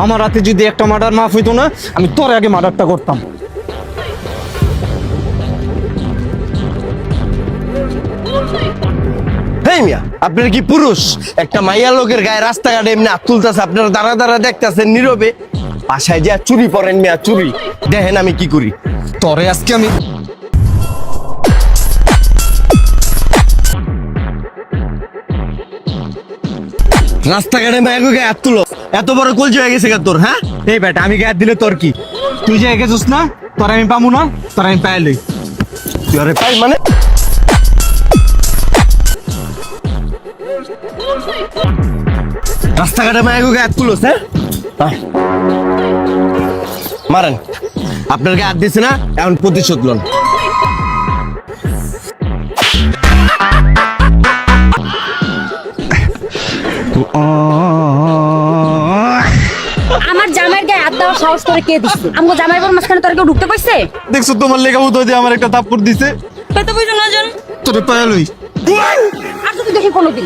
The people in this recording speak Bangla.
আমার হাতে যদি একটা মার্ডার মাফ হইতো না, আমি তোর আগে মার্ডারটা করতাম। হেই মিয়া, আপনার কি পুরুষ? একটা মাইয়া লোকের গায়ে রাস্তাঘাটে এমনি হাত তুলতেছে, আপনারা দাঁড়া দাঁড়া দেখতেছেন নীরবে। বাসায় যা চুরি করেন মিয়া, চুরি। দেখেন আমি কি করি। তোরে আজকে আমি রাস্তাঘাটে মায়াকে গায়ে হাত তুলো, এত বড় কলজি হয়ে গেছে তোর? হ্যাঁ, এই বেটা, আমি গায়ে দিলে তোর কি? তুই যে এগেছিস না, তোর আমি পামু না, তোর আমি পাইলই। তুই আরে পাই মানে? রাস্তাঘাটে মায়াকে গায়ে হাত তুলোস? হ্যাঁ, আয়। মারেন। আপনার গায়ে হাত দিছে না, এখন প্রতিশোধ লন। আমার জামাইয়ের গায়ে হাত দেওয়ার সাহস করে কে দিচ্ছে? আমগো জামাই বল মাঝখানে তোর কেউ ঢুকতে কইছে? দেখছো তোমার লেখা উদয় দিয়ে আমার একটা থাপ্পড় দিছে। পেতে বুঝো না জান তোরে পাইলই। আর যদি দেখি কোনোদিন